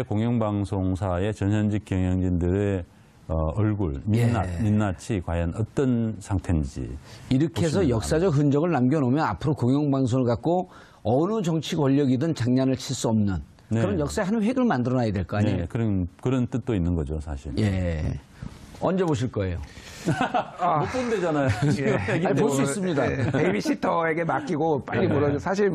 대공영방송사의 전현직 경영진들의 얼굴, 민낯이 과연 어떤 상태인지. 이렇게 해서 역사적 흔적을 남겨놓으면 앞으로 공영방송을 갖고 어느 정치 권력이든 장난을 칠 수 없는 그런 역사의 한 획을 만들어놔야 될 거 아니에요? 그런 뜻도 있는 거죠, 사실. 언제 보실 거예요? 못 본대잖아요. 볼 수 있습니다. 베이비시터에게 맡기고 빨리 물어줘. 사실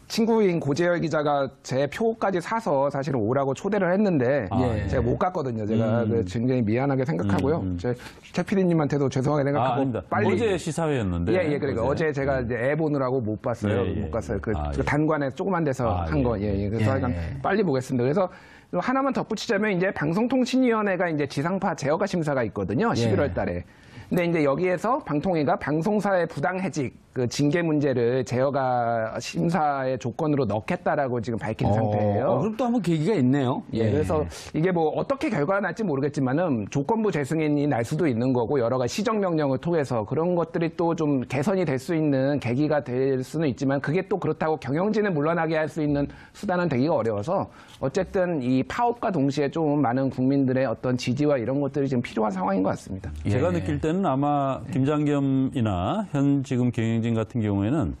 친구인 고재열 기자가 제 표까지 사서 사실은 오라고 초대를 했는데 제가 못 갔거든요. 제가 굉장히 미안하게 생각하고요. 최 PD님한테도 죄송하게 생각하고 아닙니다. 빨리 어제 시사회였는데. 그러니까 어제 제가 이제 애 보느라고 못 봤어요. 못 갔어요. 그 단관에 조그만 데서 한 거. 그래서 하여간 빨리 보겠습니다. 그래서 하나만 덧붙이자면 이제 방송통신위원회가 이제 지상파 제어가 심사가 있거든요. 11월 달에. 근데 이제 여기에서 방통위가 방송사의 부당해직 그 징계 문제를 제어가 심사의 조건으로 넣겠다라고 지금 밝힌 상태예요. 그럼 또 한번 계기가 있네요. 그래서 이게 뭐 어떻게 결과가 날지 모르겠지만은 조건부 재승인이 날 수도 있는 거고 여러 가지 시정명령을 통해서 그런 것들이 또 좀 개선이 될 수 있는 계기가 될 수는 있지만 그게 또 그렇다고 경영진을 물러나게 할 수 있는 수단은 되기가 어려워서 어쨌든 이 파업과 동시에 좀 많은 국민들의 어떤 지지와 이런 것들이 지금 필요한 상황인 것 같습니다. 제가 느낄 때는 아마 김장겸이나 현 지금 경영진 같은 경우에는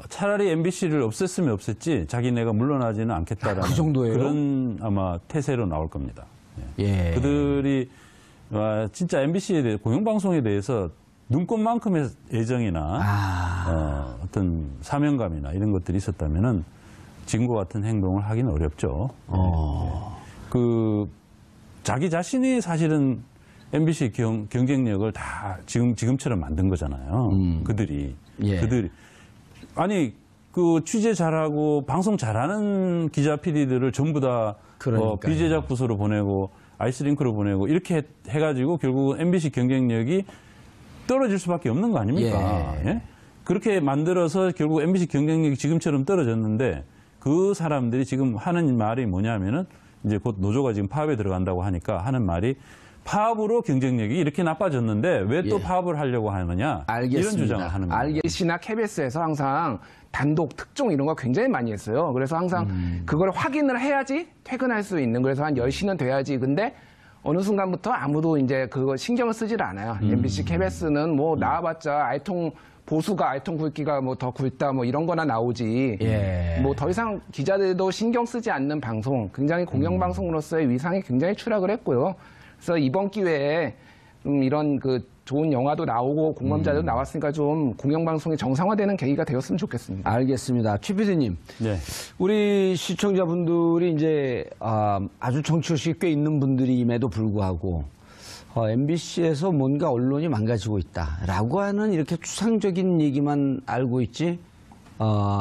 차라리 MBC를 없앴으면 없앴지 자기네가 물러나지는 않겠다라는 그 정도예요? 그런 아마 태세로 나올 겁니다. 그들이 진짜 MBC에 대해 공영방송에 대해서 눈꽃만큼의 애정이나 어떤 사명감이나 이런 것들이 있었다면은 지금과 같은 행동을 하기는 어렵죠. 자기 자신이 사실은 MBC 경쟁력을 다 지금처럼 만든 거잖아요. 그들이. 아니, 취재 잘하고 방송 잘하는 기자 PD들을 전부 다 비제작 부서로 보내고 아이스링크로 보내고 이렇게 해가지고 결국은 MBC 경쟁력이 떨어질 수밖에 없는 거 아닙니까? 그렇게 만들어서 결국 MBC 경쟁력이 지금처럼 떨어졌는데 그 사람들이 지금 하는 말이 뭐냐면은 이제 곧 노조가 지금 파업에 들어간다고 하니까 하는 말이 파업으로 경쟁력이 이렇게 나빠졌는데 왜 또 예. 파업을 하려고 하느냐 알겠습니다. 이런 주장을 하는 겁니다. MBC나 KBS에서 항상 단독 특종 이런 거 굉장히 많이 했어요. 그래서 항상 그걸 확인을 해야지 퇴근할 수 있는, 그래서 한 10시는 돼야지. 근데 어느 순간부터 아무도 이제 그거 신경을 쓰지를 않아요. MBC, KBS는 뭐 나와봤자 보수가 알통 굵기가 뭐 더 굵다 뭐 이런 거나 나오지. 예. 뭐 더 이상 기자들도 신경 쓰지 않는 방송, 굉장히 공영방송으로서의 위상이 굉장히 추락을 했고요. 그래서 이번 기회에 이런 그 좋은 영화도 나오고 공범자도 나왔으니까 좀 공영방송이 정상화되는 계기가 되었으면 좋겠습니다. 알겠습니다. 최 PD님, 네. 우리 시청자분들이 이제 아주 정치의식이 꽤 있는 분들임에도 불구하고 MBC에서 뭔가 언론이 망가지고 있다라고 하는 이렇게 추상적인 얘기만 알고 있지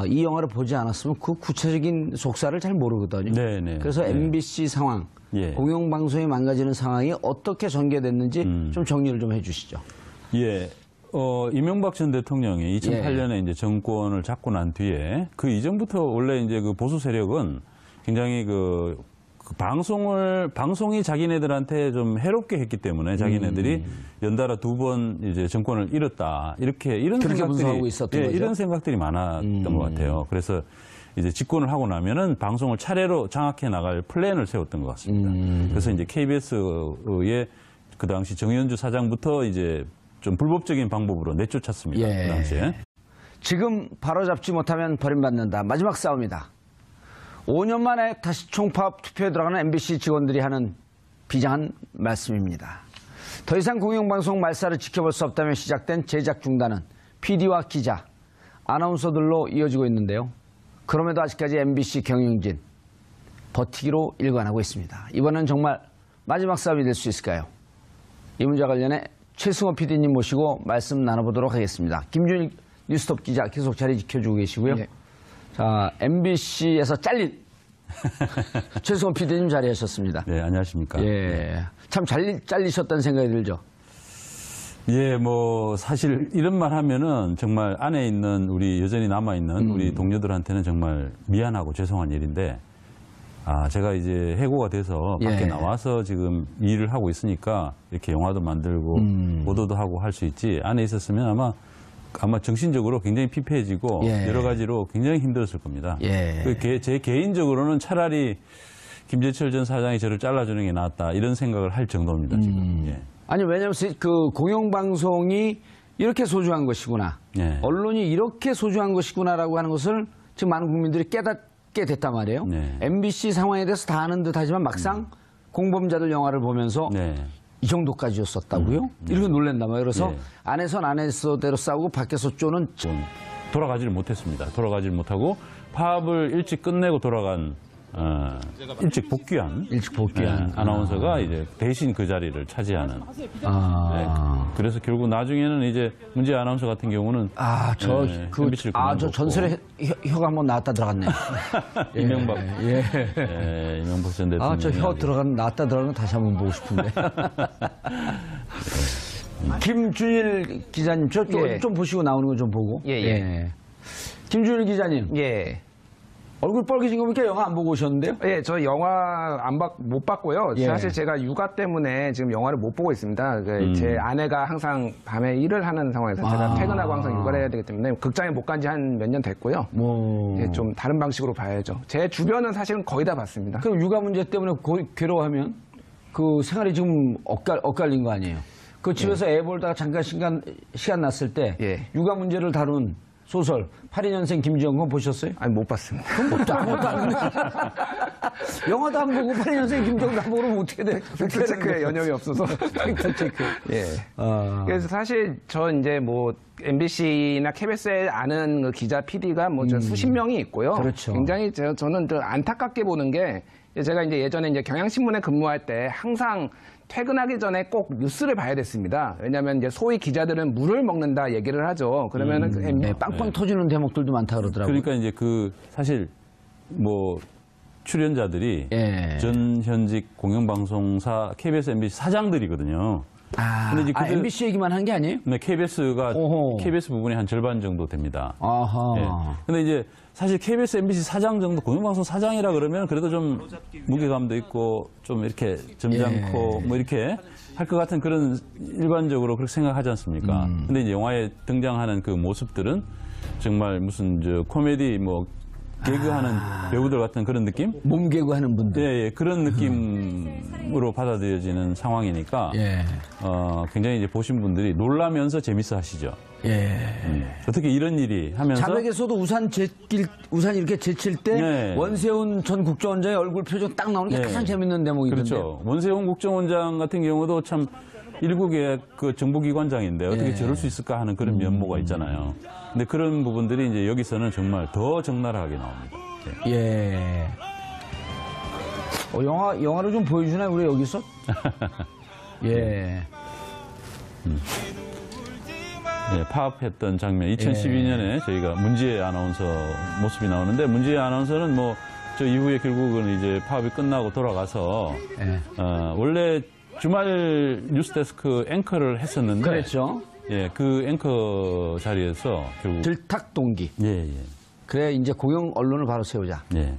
이 영화를 보지 않았으면 그 구체적인 속사를 잘 모르거든요. 네네. 그래서 네. MBC 상황, 예. 공영방송이 망가지는 상황이 어떻게 전개됐는지 좀 정리를 좀 해주시죠. 예. 이명박 전 대통령이 2008년에 이제 정권을 잡고 난 뒤에 그 이전부터 원래 이제 그 보수 세력은 굉장히 방송이 자기네들한테 좀 해롭게 했기 때문에 자기네들이 연달아 2번 이제 정권을 잃었다. 이런 그렇게 분석하고 있었던 거죠? 이런 생각들이 많았던 것 같아요. 그래서 이제 집권을 하고 나면은 방송을 차례로 장악해 나갈 플랜을 세웠던 것 같습니다. 그래서 이제 KBS의 그 당시 정현주 사장부터 이제 좀 불법적인 방법으로 내쫓았습니다. 예. 그 당시에. 지금 바로잡지 못하면 버림받는다. 마지막 싸움이다. 5년 만에 다시 총파업 투표에 들어가는 MBC 직원들이 하는 비장한 말씀입니다. 더 이상 공영방송 말살을 지켜볼 수 없다며 시작된 제작 중단은 PD와 기자, 아나운서들로 이어지고 있는데요. 그럼에도 아직까지 MBC 경영진 버티기로 일관하고 있습니다. 이번엔 정말 마지막 싸움이 될 수 있을까요? 이 문제와 관련해 최승호 PD님 모시고 말씀 나눠보도록 하겠습니다. 김준일 뉴스톱 기자 계속 자리 지켜주고 계시고요. 예. 자, MBC에서 잘린 최승호 PD님 자리하셨습니다. 네, 안녕하십니까. 예, 참 잘리셨다는 생각이 들죠. 예, 뭐 사실 이런 말 하면은 정말 안에 있는 여전히 남아 있는 우리 동료들한테는 정말 미안하고 죄송한 일인데, 제가 이제 해고가 돼서 밖에 예. 나와서 지금 일을 하고 있으니까 이렇게 영화도 만들고 보도도 하고 할 수 있지, 안에 있었으면 아마 정신적으로 굉장히 피폐해지고 예. 여러 가지로 굉장히 힘들었을 겁니다. 예. 제 개인적으로는 차라리 김재철 전 사장이 저를 잘라주는 게 낫다 이런 생각을 할 정도입니다. 지금. 예. 아니, 왜냐하면 그 공영방송이 이렇게 소중한 것이구나. 예. 언론이 이렇게 소중한 것이구나라고 하는 것을 지금 많은 국민들이 깨닫게 됐단 말이에요. 네. MBC 상황에 대해서 다 아는 듯 하지만 막상 공범자들 영화를 보면서 네. 이 정도까지였었다고요? 이렇게 놀란단 말이에요. 그래서 예. 안에선 안에서대로 싸우고 밖에서 쪼는 돌아가지를 못했습니다. 돌아가지를 못하고 파업을 일찍 끝내고 돌아간 일찍 복귀한 아나운서가 이제 대신 그 자리를 차지하는. 네. 그래서 결국 나중에는 이제 문제 아나운서 같은 경우는 MBC를 저 전설의 혀가 한번 나왔다 들어갔네요. 이명박. 예. 이명박 전 대통령. 저 혀 나왔다 들어간 거 다시 한번 보고 싶은데. 김준일 기자님, 좀 보시고 나오는 거 좀 보고. 예. 김준일 기자님, 예. 얼굴 빨개진 거 보니까 영화 안 보고 오셨는데요? 예, 저 영화 못 봤고요. 예. 사실 제가 육아 때문에 지금 영화를 못 보고 있습니다. 제 아내가 항상 밤에 일을 하는 상황에서 제가 퇴근하고 항상 육아를 해야 되기 때문에 극장에 못 간 지 한 몇 년 됐고요. 예, 좀 다른 방식으로 봐야죠. 제 주변은 사실은 거의 다 봤습니다. 그럼 육아 문제 때문에 괴로워하면 그 생활이 지금 엇갈린 거 아니에요? 그 집에서 애 볼다가 잠깐 시간 났을 때 예. 육아 문제를 다룬 소설 82년생 김지영 건 보셨어요? 아니, 못 봤습니다. 아무것도 안 했는데. 영화도 안 보고 82년생 김정도 안 보고 그러면 어떻게 돼? 팩트체크에 연영이 없어서. 팩트체크. 예. 그래서 사실 저 이제 뭐 MBC나 KBS에 아는 그 기자 PD가 뭐 저 수십 명이 있고요. 그렇죠. 굉장히 저는 좀 안타깝게 보는 게 제가 이제 예전에 이제 경향신문에 근무할 때 항상 퇴근하기 전에 꼭 뉴스를 봐야 됐습니다. 왜냐하면 이제 소위 기자들은 물을 먹는다 얘기를 하죠. 그러면은 빵빵 터지는 대목들도 많다 그러더라고요. 그러니까 이제 사실 뭐 출연자들이 예. 전현직 공영방송사 KBS, MBC 사장들이거든요. 근데 이제 그들- MBC 얘기만 한 게 아니에요? 네, KBS가 오호. KBS 부분이 한 절반 정도 됩니다. 아하. 예. 근데 이제 사실 KBS, MBC 사장 정도, 공영방송 사장이라 그러면 그래도 좀 무게감도 있고 좀 이렇게 점잖고 뭐 이렇게 할 것 같은 그런 일반적으로 그렇게 생각하지 않습니까? 근데 이제 영화에 등장하는 그 모습들은 정말 무슨 저 코미디 뭐 개그하는 배우들 같은 그런 느낌? 몸개그 하는 분들. 예, 예, 그런 느낌으로 받아들여지는 상황이니까 예. 굉장히 이제 보신 분들이 놀라면서 재밌어 하시죠. 예. 어떻게 이런 일이 하면서 자백에서도 우산 이렇게 제칠 때 네. 원세훈 전 국정원장의 얼굴 표정 딱 나오는 게 네. 가장 재밌는 대목이던데. 그렇죠. 원세훈 국정원장 같은 경우도 참 일국의 그 정보기관장인데 어떻게 예. 저럴 수 있을까 하는 그런 면모가 있잖아요. 근데 그런 부분들이 이제 여기서는 정말 더 적나라하게 나옵니다. 예. 예. 영화를 좀 보여주나요, 우리 여기서? 예. 예, 파업했던 장면. 2012년에 저희가 문지혜 아나운서 모습이 나오는데 문지혜 아나운서는 뭐 저 이후에 결국은 이제 파업이 끝나고 돌아가서 예. 원래 주말 뉴스데스크 앵커를 했었는데 그랬죠. 예, 그 앵커 자리에서 결국 들탁 동기. 예, 예. 그래, 이제 공영 언론을 바로 세우자. 예.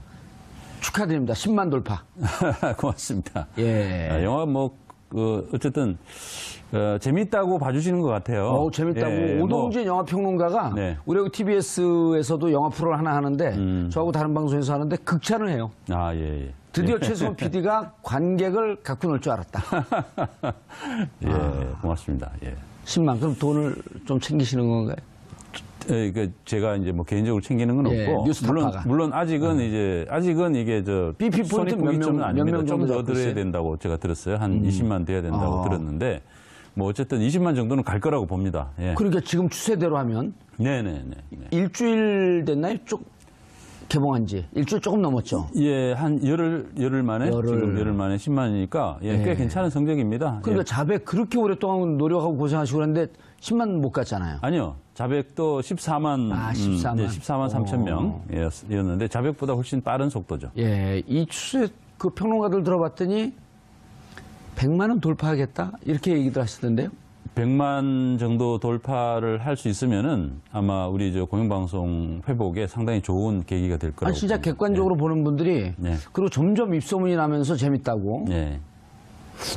축하드립니다. 10만 돌파. 고맙습니다. 예. 영화 뭐 어쨌든 재밌다고 봐주시는 것 같아요. 재밌다고. 예, 오동진 영화평론가가 네. 우리 여기 TBS에서도 영화 프로를 하나 하는데 저하고 다른 방송에서 하는데 극찬을 해요. 아, 예, 예. 드디어 최수원 PD가 관객을 갖고 놀 줄 알았다. 예, 고맙습니다. 예. 10만. 그럼 돈을 좀 챙기시는 건가요? 예, 그러니까 제가 이제 뭐 개인적으로 챙기는 건 예, 없고 뉴스타파가. 물론 아직은 이게 저 BP 포인트 몇 명, 손익분기점은 몇 아닙니다. 명 좀 정도 더 잡고 들어야 있어요? 된다고 제가 들었어요. 한 20만 돼야 된다고 들었는데 뭐 어쨌든 20만 정도는 갈 거라고 봅니다. 예. 그러니까 지금 추세대로 하면 네네네. 일주일 됐나요? 개봉한 지 일주일 조금 넘었죠. 예, 한 열흘 만에 지금 열흘 만에 10만이니까 예, 꽤 괜찮은 성적입니다. 그러니까 예. 자백 그렇게 오랫동안 노력하고 고생하시고 그랬는데 10만 못 갔잖아요. 아니요. 자백도 14만, 14만. 이제 14만 3천 명이었는데 자백보다 훨씬 빠른 속도죠. 예, 이 추세 그 평론가들 들어봤더니 100만 원 돌파하겠다 이렇게 얘기들 하시던데요. 100만 정도 돌파를 할 수 있으면은 아마 우리 저 공영방송 회복에 상당히 좋은 계기가 될 거라고. 진짜 봅니다. 객관적으로 보는 분들이 네. 그리고 점점 입소문이 나면서 재밌다고. 예.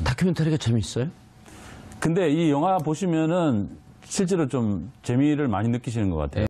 다큐멘터리가 재밌어요? 근데 이 영화 보시면은 실제로 좀 재미를 많이 느끼시는 것 같아요.